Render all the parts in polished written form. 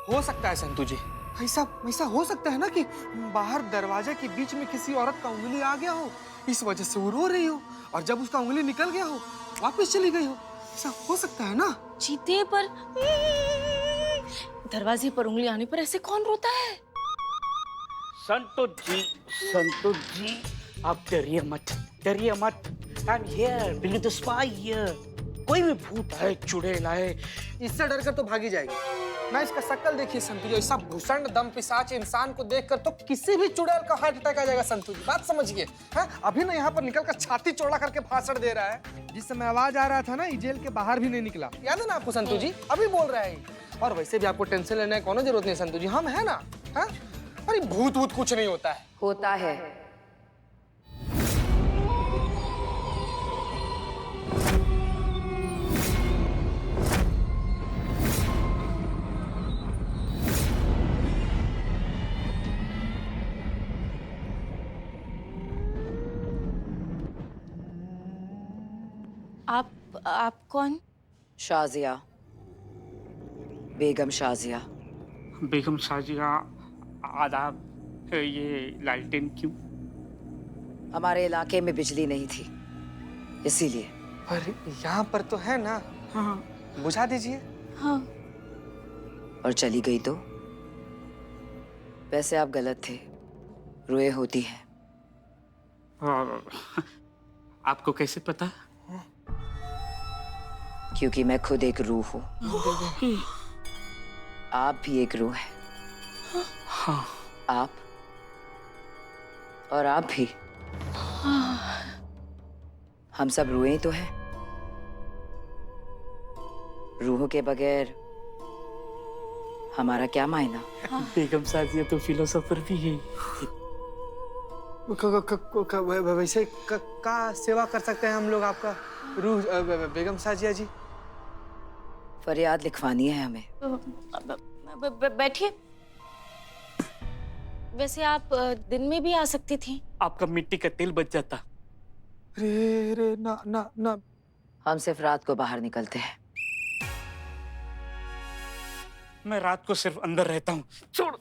हो सकता है संतू जी, ऐसा ऐसा हो सकता है ना कि बाहर दरवाजे के बीच में किसी औरत का उंगली आ गया हो, इस वजह से वो रो रही हो, और जब उसका उंगली निकल गया हो वापस चली गई हो। ऐसा हो सकता है ना? चीते पर दरवाजे पर उंगली आने पर ऐसे कौन रोता है? संतोष जी, आप डरिए मत, डरिए मत। I am here, big the spy here. कोई भी भूत आए, चुड़ैल आए, इससे डर कर तो भागी जाएगी ना। इसका शक्ल देखिए संतू जी, ऐसा भूषण दम पिशाच इंसान को देखकर तो किसी भी चुड़ैल का हार्ट अटैक आ जाएगा संतू जी, बात समझिए। हाँ, अभी ना यहाँ पर निकलकर छाती चौड़ा करके भाषण दे रहा है। जिस समय आवाज आ रहा था ना, ये जेल के बाहर भी नहीं निकला, याद है ना आपको संतू जी? अभी बोल रहा है। और वैसे भी आपको टेंशन लेने की कोनो जरूरत नहीं संतू जी, हम है ना। हाँ, अरे भूत वूत कुछ नहीं होता है। होता है। आप कौन? शाजिया, बेगम शाजिया। बेगम शाजिया, आदाब। ये लालटेन क्यों? हमारे इलाके में बिजली नहीं थी, इसीलिए। अरे यहाँ पर तो है ना। हाँ। बुझा दीजिए। हाँ। और चली गई तो? वैसे आप गलत थे, रुए होती हैं। आपको कैसे पता? क्योंकि मैं खुद एक रूह हूँ। आप भी एक रूह है। हाँ। आप और आप भी। हम सब रूहें तो हैं। रूहों के बगैर हमारा क्या मायना? बेगम शाजिया तो फिलोसोफर भी है। वैसे का सेवा कर सकते हैं हम लोग आपका रूह बेगम शाजिया जी? फरियाद लिखवानी है हमें। बैठिए। वैसे आप दिन में भी आ सकती थी। आपका मिट्टी का तेल बच जाता। रे रे ना ना ना। हम सिर्फ रात को बाहर निकलते हैं। मैं रात को सिर्फ अंदर रहता हूँ। छोड़।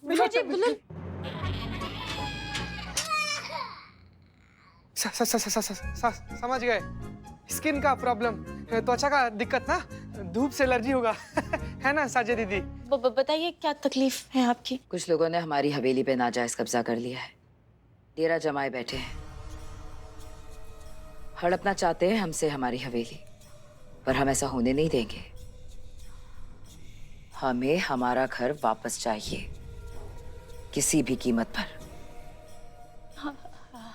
समझ गए। स्किन का प्रॉब्लम, त्वचा का दिक्कत ना, धूप से एलर्जी होगा। है ना साजिया दीदी? बताइए क्या तकलीफ है आपकी? कुछ लोगों ने हमारी हवेली पे नाजायज कब्जा कर लिया है। डेरा जमाए बैठे हैं, हड़पना चाहते हैं हमसे हमारी हवेली, पर हम ऐसा होने नहीं देंगे। हमें हमारा घर वापस चाहिए, किसी भी कीमत पर।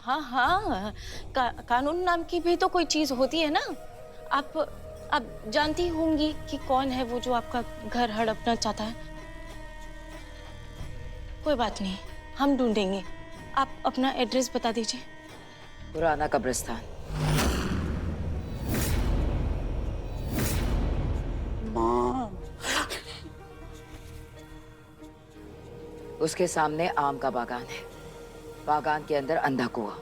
हाँ हाँ, कानून नाम की भी तो कोई चीज होती है ना। आप जानती होंगी कि कौन है वो जो आपका घर हड़पना चाहता है। कोई बात नहीं, हम ढूंढेंगे। आप अपना एड्रेस बता दीजिए। पुराना कब्रिस्तान। उसके सामने आम का बागान है, बागान के अंदर अंधा कुआं।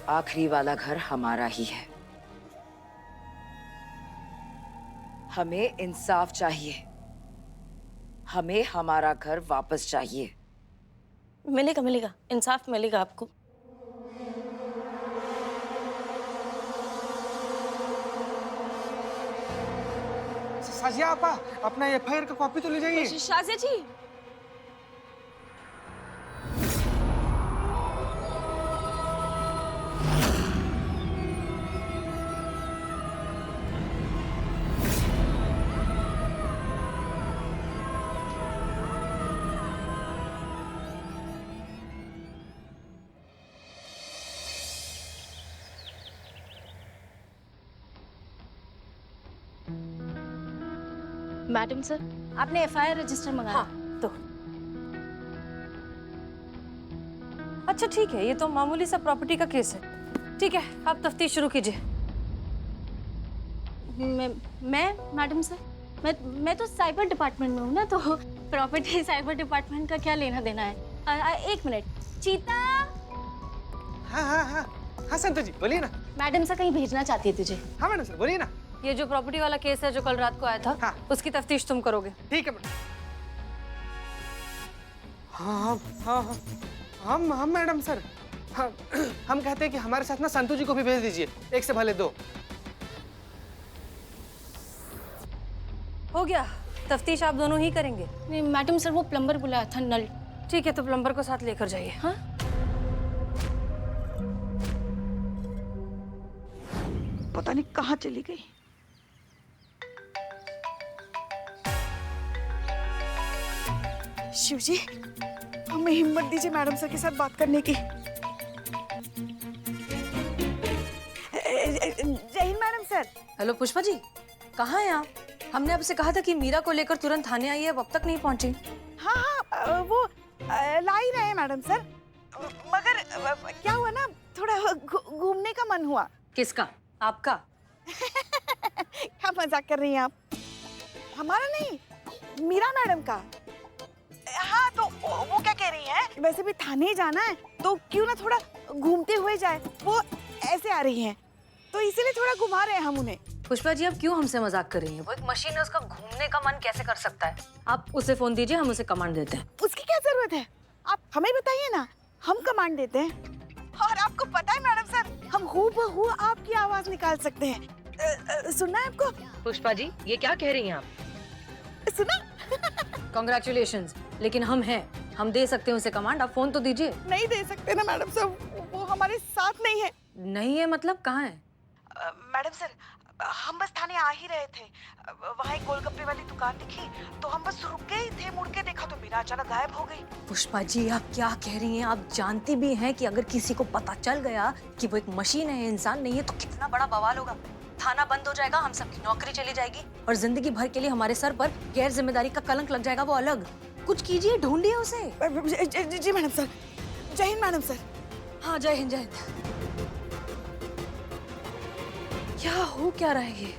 आखिरी वाला घर हमारा ही है। हमें इंसाफ चाहिए, हमें हमारा घर वापस चाहिए। मिलेगा मिलेगा, इंसाफ मिलेगा आपको। साजिया आपा, अपना एफआईआर का कॉपी तो ले जाइए। शाजिया जी, मैडम सर, आपने एफआईआर रजिस्टर मंगाया? हाँ, तो अच्छा ठीक है, ये तो मामूली सा प्रॉपर्टी का केस है। ठीक है, आप तफ्तीश शुरू कीजिए। मैं मैडम सर, मैं तो साइबर डिपार्टमेंट में हूँ ना, तो प्रॉपर्टी साइबर डिपार्टमेंट का क्या लेना देना है। एक मिनट, चीता। हाँ हाँ हाँ हाँ संतोष जी बोलिए ना। मैडम सर कहीं भेजना चाहती है तुझे। हाँ मैडम सर बोलिए ना। ये जो प्रॉपर्टी वाला केस है जो कल रात को आया था, हाँ। उसकी तफ्तीश तुम करोगे। ठीक है मैडम। हाँ हाँ हाँ हम मैडम सर, हाँ हम कहते हैं कि हमारे साथ ना संतू जी को भी भेज दीजिए, एक से भले दो। हो गया, तफ्तीश आप दोनों ही करेंगे। नहीं मैडम सर, वो प्लम्बर बुलाया था नल। ठीक है, तो प्लम्बर को साथ लेकर जाइए। हाँ पता नहीं कहाँ चली गई। शिवजी, हमें हिम्मत दीजिए मैडम सर के साथ बात करने की। जय हिंद madam sir. Hello Pushpa ji, कहाँ हैं आप? हमने आपसे कहा था कि मीरा को लेकर तुरंत थाने आइए, अब तक नहीं पहुंची। हाँ हाँ, वो ला ही रहे हैं मैडम सर, मगर क्या हुआ ना, थोड़ा घूमने का मन हुआ। किसका? आपका? क्या मजाक कर रही हैं आप? हमारा नहीं, मीरा मैडम का। हाँ तो वो क्या कह रही हैं, वैसे भी थाने ही जाना है तो क्यों ना थोड़ा घूमते हुए जाए। वो ऐसे आ रही हैं तो इसीलिए थोड़ा घुमा रहे हैं हम उन्हें। पुष्पा जी, आप क्यों हमसे मजाक कर रही हैं? वो एक मशीन है, उसका घूमने का मन कैसे कर सकता है? आप उसे फोन दीजिए, हम उसे कमांड देते हैं। उसकी क्या जरूरत है, आप हमें बताइए ना, हम कमांड देते हैं। और आपको पता है मैडम सर, हम हूबहू आपकी आवाज निकाल सकते हैं। सुनना है आपको? पुष्पा जी, ये क्या कह रही हैं आप? सुना? कांग्रेचुलेशंस, लेकिन हम हैं, हम दे सकते हैं उसे कमांड। आप फोन तो दीजिए। नहीं दे सकते ना मैडम सर, वो हमारे साथ नहीं है। नहीं है मतलब? कहाँ है? मैडम सर, हम बस थाने आ ही रहे थे, वहाँ एक गोलगप्पे वाली दुकान दिखी तो हम बस रुक गए ही थे, मुड़ के देखा तो मीरा अचानक गायब हो गई। पुष्पा जी, आप क्या कह रही हैं? आप जानती भी हैं कि अगर किसी को पता चल गया कि वो एक मशीन है, इंसान नहीं है, तो कितना बड़ा बवाल होगा। थाना बंद हो जाएगा, हम सबकी नौकरी चली जाएगी और जिंदगी भर के लिए हमारे सर पर गैर जिम्मेदारी का कलंक लग जाएगा, वो अलग। कुछ कीजिए, ढूंढिए उसे। जी मैडम सर। जय हिंद मैडम सर। हाँ, जय हिंद, जय हिंद। क्या हो क्या रहा है ये?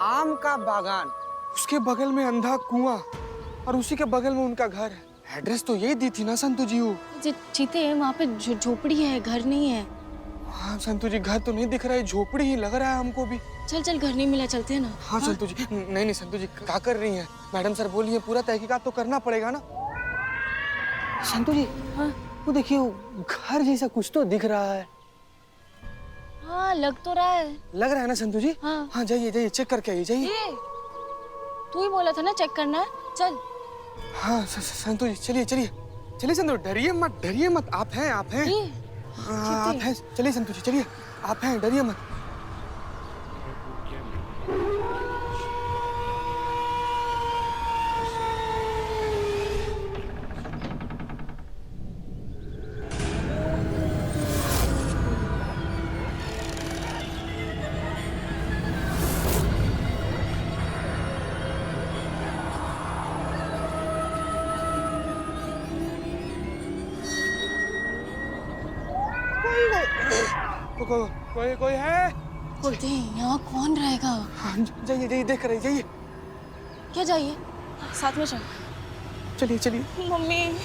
आम का बागान, उसके बगल में अंधा कुआं और उसी के बगल में उनका घर है। एड्रेस तो यही दी थी ना संतू जी? चीते, वहाँ पे झोपड़ी है, घर नहीं है। हाँ संतू जी, घर तो नहीं दिख रहा है, झोपड़ी ही लग रहा है हमको भी। चल चल, घर नहीं मिला, चलते हैं ना। हाँ संतू जी। नहीं नहीं संतू जी, क्या कर रही हैं? मैडम सर बोली है पूरा तहकीकात तो करना पड़ेगा ना। संतू जी, हाँ वो देखिए, वो घर जैसा कुछ तो दिख रहा है। हाँ, लग तो रहा है। लग रहा है ना संतू जी? हाँ। हाँ, जाइए जाइए, चेक करके आइए, जाइए। ये तू ही बोला था ना चेक करना है, चल। हाँ संतू जी, चलिए चलिए चलिए। संतू, डरिए मत, डरिए मत, आप हैं, आप हैं। हाँ, आप हैं, चलिए संतू जी, चलिए, आप हैं, डरिए मत। कोई है? चलते हैं, यहाँ कौन रहेगा? हाँ, जाइए जाइए, देख रहे, जाइए। क्या चाहिए? साथ में चल। चलिए चलिए। मम्मी,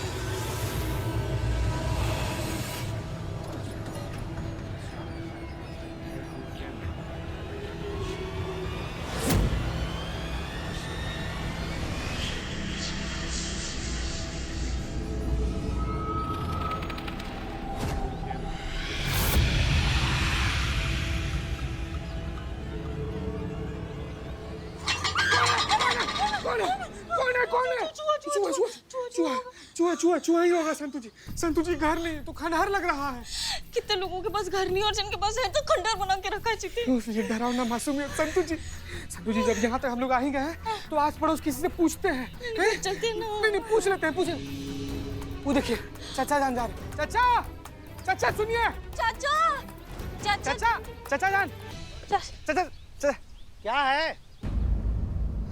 चूहा चूहा चूहा चूहा ही होगा संतू जी। संतू जी, घर नहीं तो खंडहर लग रहा है। कितने लोगों के पास घर नहीं और जिनके पास है तो खंडर बना के रखा है चिट्ठी। ये डरावना मासूमियत संतु जी। संतु जी जब यहाँ तक हम लोग आ ही गए हैं तो आस पड़ोस किसी से पूछते हैं। हैं? चलते ना। नहीं पूछ लेते हैं, पूछे। वो देखिए चाचा जान जा रहे। चाचा, चाचा सुनिए। चाचा, चाचा, चाचा, चाचा जान। चाचा, चाचा। क्या है?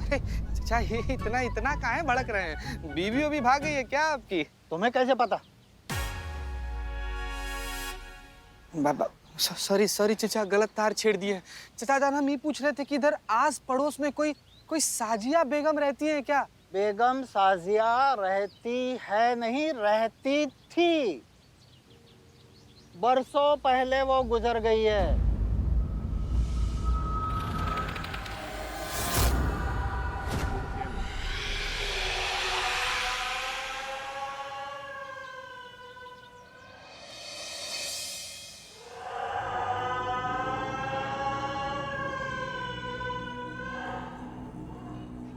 अरे चाचा ये इतना काहे भड़क रहे हैं? बीवी अभी भाग गई है क्या आपकी? तुम्हें कैसे पता? बाबा सॉरी चाचा, गलत तार छेड़ दिए। चाचा जान हम ये पूछ रहे थे कि इधर आस पड़ोस में कोई साजिया बेगम रहती है क्या? बेगम साजिया रहती है नहीं, रहती थी। बरसों पहले वो गुजर गई है।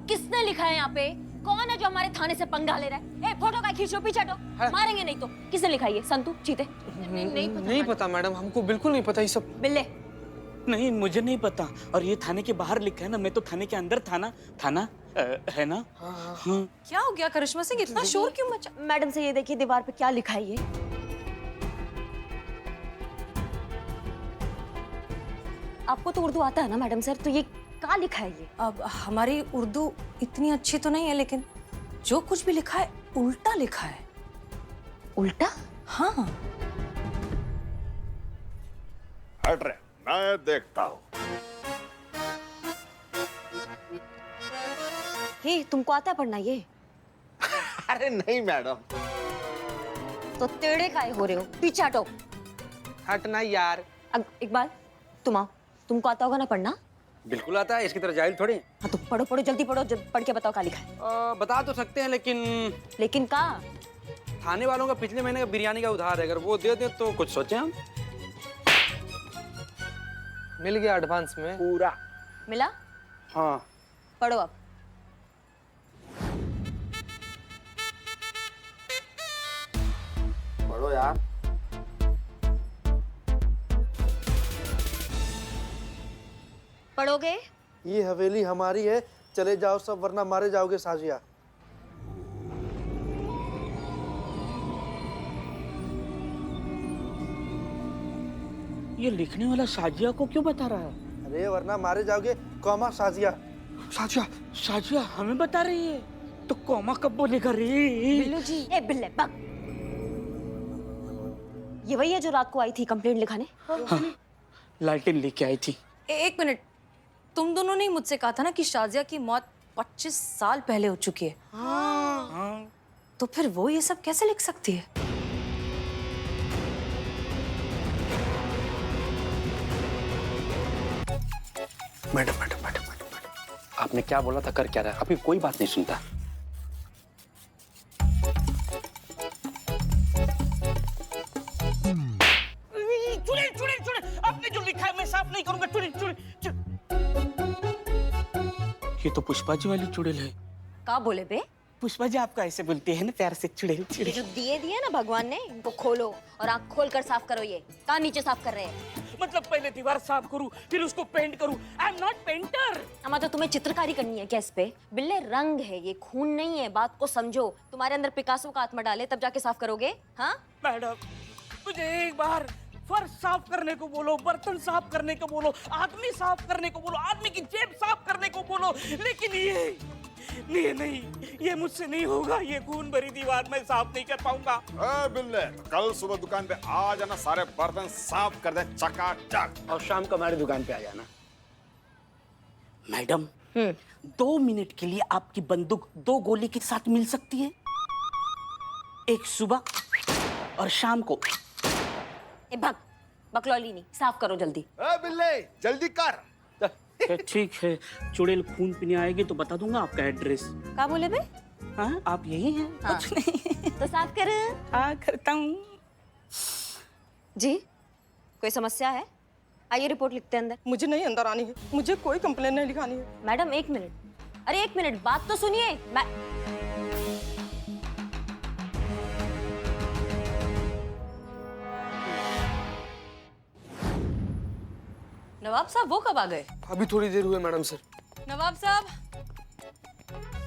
किसने लिखा है यहाँ पे? कौन है जो हमारे थाने से पंगा ले रहा है? ए, फोटो का खींचो, पीछे हटो। मारेंगे नहीं तो। किसने लिखा है ये? संतू, चीते? नहीं पता मैडम, हमको बिल्कुल नहीं पता ये सब। बिल्ले, नहीं, मुझे नहीं पता। और ये थाने के बाहर लिखा है ना, मैं तो थाने के अंदर था ना। थाना है ना? हाँ। क्या हो गया करिश्मा सिंह? इतना शोर क्यों मचा? मैडम से ये देखिए दीवार पे क्या लिखा है ये। आपको तो उर्दू आता है ना मैडम सर, तो ये क्या लिखा है ये? अब हमारी उर्दू इतनी अच्छी तो नहीं है, लेकिन जो कुछ भी लिखा है उल्टा लिखा है। उल्टा? हाँ। हट रहे, मैं देखता हूँ। ये तुमको आता है पढ़ना ये? अरे नहीं मैडम। तो टेढ़े काहे हो रहे हो? पीछे हटो। हटना यार। अब इकबाल, तुम आओ। तुमको आता होगा ना पढ़ना? बिल्कुल आता है, इसकी तरह जाहिल थोड़ी। हाँ तो पढ़ो पढ़ो, जल्दी पढ़ो, पढ़ के बताओ क्या लिखा है। बता तो सकते हैं लेकिन लेकिन का? थाने वालों का पिछले महीने का बिरयानी का उधार है, अगर वो दे दे तो कुछ सोचें हम। मिल गया एडवांस में पूरा। मिला? हाँ। पढ़ो अब। पढ़ो यार। पढ़ोगे? ये हवेली हमारी है, चले जाओ सब वरना मारे जाओगे साजिया। ये लिखने वाला साजिया को क्यों बता रहा है? अरे वरना मारे जाओगे, कौमा साजिया। साजिया, साजिया हमें बता रही है तो कौमा कब बोलेगा रे? बिल्लू जी, ए बिल्ले बक। ये वही है जो रात को आई थी कंप्लेंट लिखाने? हाँ, लालटेन लेके आई थी। एक मिनट, तुम दोनों ने मुझसे कहा था ना कि शाजिया की मौत 25 साल पहले हो चुकी है। हाँ। तो फिर वो ये सब कैसे लिख सकती है? मैडम, आपने क्या बोला था, कर क्या रहा है? अभी कोई बात नहीं सुनता। चुड़ैल, आपने जो लिखा है मैं साफ नहीं करूंगा। चुड़ैल। ये तो पुष्पा जी वाली चुड़ैल है। का बोले बे? पुष्पा जी आपको ऐसे बोलते हैं ना प्यार से, चुड़ैल। ये जो दिए दिए ना भगवान ने, इनको खोलो और आँख खोल कर साफ करो। ये कहाँ नीचे साफ कर रहे हैं? मतलब पहले दीवार साफ करूं, फिर उसको पेंट करूं। I am not painter. अम्मा तो तुम्हें चित्रकारी करनी है क्या इस पे? बिल्ले रंग है ये, खून नहीं है, बात को समझो। तुम्हारे अंदर पिकासो का आत्मा डाले तब जाके साफ करोगे। हाँ मैडम, मुझे एक बार फर्श साफ करने को बोलो, बर्तन साफ करने को बोलो, आदमी साफ करने को बोलो, आदमी की जेब साफ करने को बोलो, लेकिन ये नहीं, ये मुझसे नहीं होगा। ये खून भरी दीवार मैं साफ नहीं कर पाऊंगा। बिल्ले, कल सुबह दुकान पे आ जाना, सारे बर्तन साफ कर दे चकाचक। और शाम को हमारी दुकान पे आ जाना। मैडम, 2 मिनट के लिए आपकी बंदूक 2 गोली के साथ मिल सकती है? एक सुबह और शाम को। ए भग, बकलौली नहीं, साफ करो जल्दी। बिल्ले जल्दी कर। ठीक है, चुड़ैल खून पीने आएगी तो बता दूंगा आपका एड्रेस। का बोले बे? हाँ, आप यही हैं? हाँ। कुछ नहीं। तो साफ कर। हाँ, करता हूँ। जी, कोई समस्या है? आइए रिपोर्ट लिखते हैं अंदर। मुझे नहीं अंदर आनी है, मुझे कोई कंप्लेन नहीं लिखानी है। मैडम 1 मिनट, अरे 1 मिनट, बात तो सुनिए। नवाब साहब वो कब आ गए? अभी थोड़ी देर हुई मैडम सर। नवाब साहब,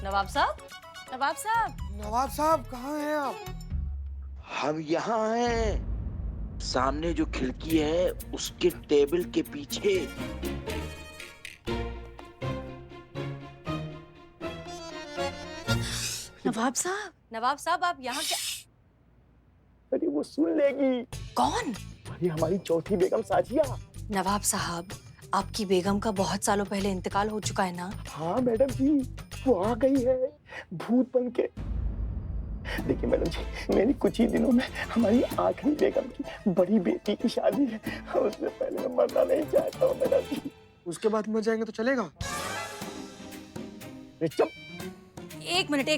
नवाब साहब, नवाब साहब, नवाब साहब कहाँ हैं आप? हम यहाँ हैं, सामने जो खिड़की है उसके टेबल के पीछे। नवाब साहब आप यहाँ क्या? अरे वो सुन लेगी। कौन? अरे हमारी चौथी बेगम साजिया। नवाब साहब, आपकी बेगम का बहुत सालों पहले इंतकाल हो चुका है ना? हाँ मैडम जी, वो आ गई है भूत बन के। देखिए मैडम जी, मेरी कुछ ही दिनों में हमारी आखिरी बेगम की बड़ी बेटी की शादी है। उससे पहले मैं मरना नहीं चाहता हूँ मैडम जी। उसके बाद मर जाएंगे तो चलेगा? चुप। एक मिनट।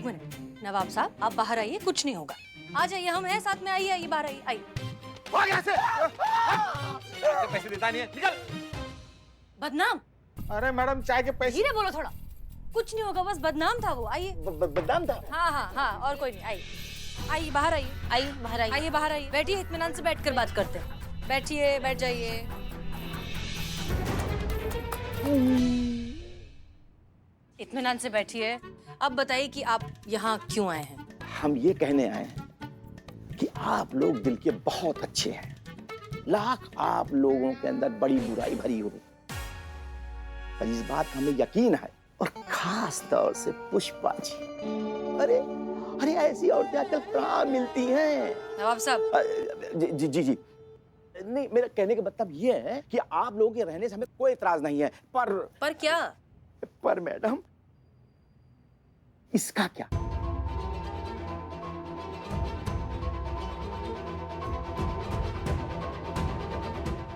नवाब साहब आप बाहर आइए, कुछ नहीं होगा। आ जाइए, हम हैं साथ में। आइए बाहर आइए। पैसे देता नहीं है, निकल। बदनाम। अरे मैडम चाय के पैसे। धीरे बोलो थोड़ा। कुछ नहीं होगा, बस बदनाम था वो। आइए। बदनाम था? हाँ, और कोई नहीं। आइए बाहर आइए। बैठिए, इत्मीनान से बैठकर बात करते हैं। बैठ जाइए। इत्मीनान से बैठिए। अब बताइए कि आप यहाँ क्यों आए हैं? हम ये कहने आए हैं कि आप लोग दिल के बहुत अच्छे हैं। लाख आप लोगों के अंदर बड़ी बुराई भरी हो, पर इस बात का हमें यकीन है। और खास तौर से पुष्पा जी। अरे ऐसी औरतें आजकल कहाँ मिलती हैं? नवाब साहब। जी। नहीं, मेरा कहने का मतलब ये है कि आप लोगों के रहने से हमें कोई एतराज नहीं है, पर क्या? पर मैडम इसका क्या?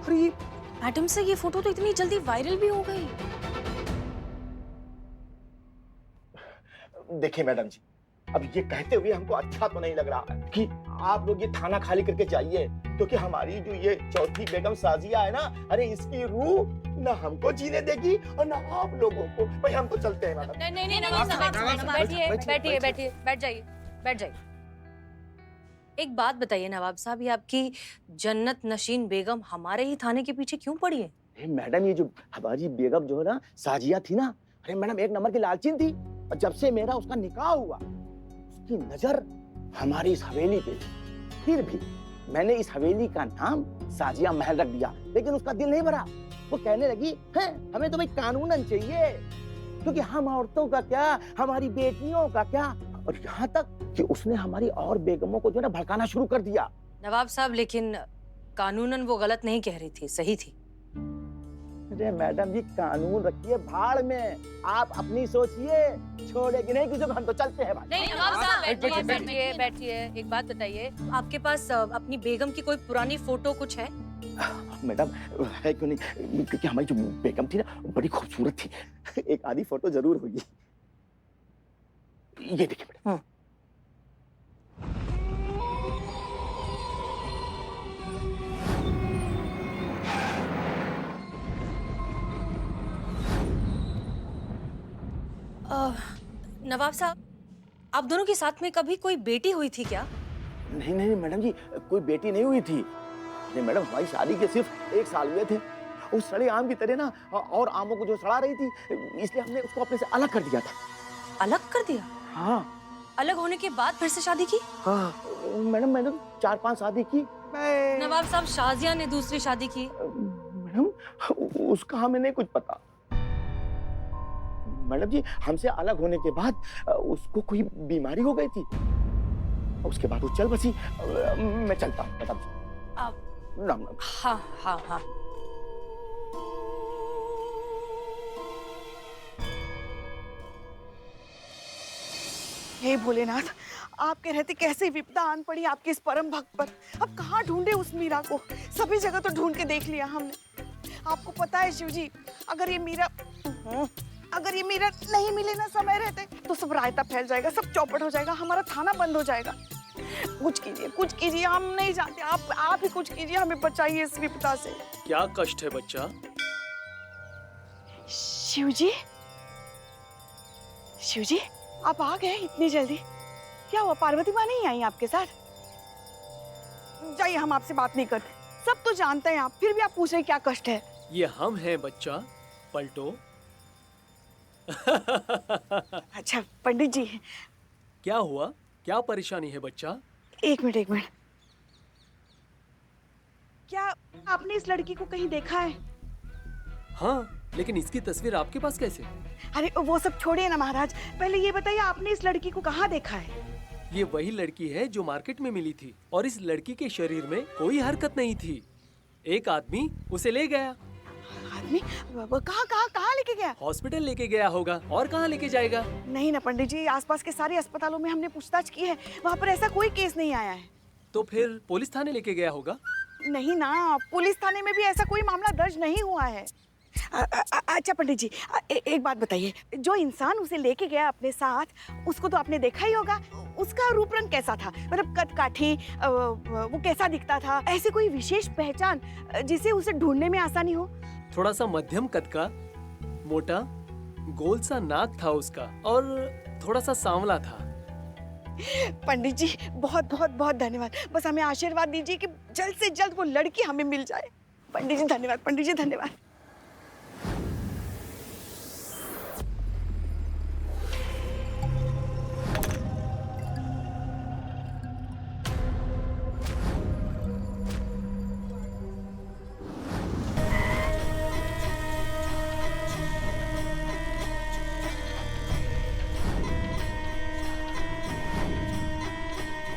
अरे मैडम से ये फोटो तो इतनी जल्दी वायरल भी हो गई। देखिए मैडम जी, अब ये कहते हुए हमको अच्छा तो नहीं लग रहा कि आप लोग ये थाना खाली करके जाइए, क्योंकि हमारी जो ये चौथी बेगम साजिया है ना, अरे इसकी रूह ना हमको जीने देगी और ना आप लोगों को। भाई हम तो चलते हैं मैडम। नहीं, नवाब साहब बैठिए, बैठ जाइए। एक बात बताइए नवाब साहब, ये आपकी जन्नत नशीन बेगम हमारे ही थाने के पीछे क्यों पड़ी है? मैडम ये जो हमारी बेगम जो है ना, साजिया थी ना, अरे मैडम एक नंबर की लालचीन थी। और जब से मेरा उसका निकाह हुआ, उसकी नजर हमारी इस हवेली पे थी। फिर भी मैंने इस हवेली का नाम साजिया महल रख दिया, लेकिन उसका दिल नहीं भरा। वो कहने लगी है हमें तो भाई कानूनन चाहिए, क्योंकि हम औरतों का क्या, हमारी बेटियों का क्या। और यहाँ तक कि उसने हमारी और बेगमों को जो है ना भड़काना शुरू कर दिया। नवाब साहब, लेकिन कानूनन वो गलत नहीं कह रही थी, सही थी। अरे मैडम जी, कानून रखिए भाड़ में, आप अपनी सोचिए, छोड़ेगी नहीं किसी को। हम तो चलते हैं। नहीं नवाब साहब, बैठिए। एक बात बताइए, आपके पास अपनी बेगम की कोई पुरानी फोटो कुछ है? मैडम है क्यों नहीं, क्योंकि हमारी जो बेगम थी ना बड़ी खूबसूरत थी। एक आधी फोटो जरूर होगी। ये देखिए मैडम। नवाब साहब, आप दोनों के साथ में कभी कोई बेटी हुई थी क्या? नहीं मैडम जी, कोई बेटी नहीं हुई थी। नहीं मैडम, हमारी शादी के सिर्फ 1 साल हुए थे। उस सड़े आम की तरह ना, और आमों को जो सड़ा रही थी, इसलिए हमने उसको अपने से अलग कर दिया था। अलग कर दिया? हाँ। अलग होने के बाद फिर से शादी की? हाँ मैडम, मैंने 4-5 शादी की। नवाब साहब, शाजिया ने दूसरी शादी की? मैडम उसका हमें नहीं कुछ पता। मैडम जी, हमसे अलग होने के बाद उसको कोई बीमारी हो गई थी, उसके बाद वो चल बसी। मैं चलता हूँ मैडम जी। राम। हाँ। हे भोलेनाथ, आपके रहते कैसे विपदा आन पड़ी आपके इस परम भक्त पर। अब कहाँ ढूंढे उस मीरा को? सभी जगह तो ढूंढ के देख लिया हमने। आपको पता है शिव जी, अगर ये मीरा नहीं मिले ना समय रहते, तो सब रायता फैल जाएगा, सब चौपट हो जाएगा, हमारा थाना बंद हो जाएगा। कुछ कीजिए, हम नहीं जानते, आप ही कुछ कीजिए, हमें बचाइए इस विपदा से। क्या कष्ट है बच्चा? शिव जी, आप आ गए इतनी जल्दी? क्या हुआ, पार्वती माँ नहीं आई आपके साथ? जाइए, हम आपसे बात नहीं करते, सब तो जानते हैं आप, फिर भी आप पूछ रहे क्या कष्ट है। ये हम हैं बच्चा, पलटो। अच्छा पंडित जी। क्या हुआ, क्या परेशानी है बच्चा? एक मिनट। क्या आपने इस लड़की को कहीं देखा है? हाँ, लेकिन इसकी तस्वीर आपके पास कैसे? अरे वो सब छोड़िए ना महाराज, पहले ये बताइए आपने इस लड़की को कहाँ देखा है? ये वही लड़की है जो मार्केट में मिली थी, और इस लड़की के शरीर में कोई हरकत नहीं थी। एक आदमी उसे ले गया। आदमी? कहाँ लेके गया? हॉस्पिटल लेके गया होगा, और कहाँ लेके जाएगा? नहीं ना पंडित जी, आसपास के सारे अस्पतालों में हमने पूछताछ की है, वहाँ पर ऐसा कोई केस नहीं आया है। तो फिर पुलिस थाने लेके गया होगा? नहीं ना, पुलिस थाने में भी ऐसा कोई मामला दर्ज नहीं हुआ है। अच्छा पंडित जी, एक बात बताइए, जो इंसान उसे लेके गया अपने साथ, उसको तो आपने देखा ही होगा। उसका रूप रंग कैसा था? मतलब कद काठी, वो कैसा दिखता था? ऐसी कोई विशेष पहचान जिसे उसे ढूंढने में आसानी हो? थोड़ा सा मध्यम कद का, मोटा, गोल सा नाक था उसका, और थोड़ा सा सांवला था। पंडित जी बहुत बहुत बहुत धन्यवाद। बस हमें आशीर्वाद दीजिए कि जल्द से जल्द वो लड़की हमें मिल जाए। पंडित जी धन्यवाद, पंडित जी धन्यवाद।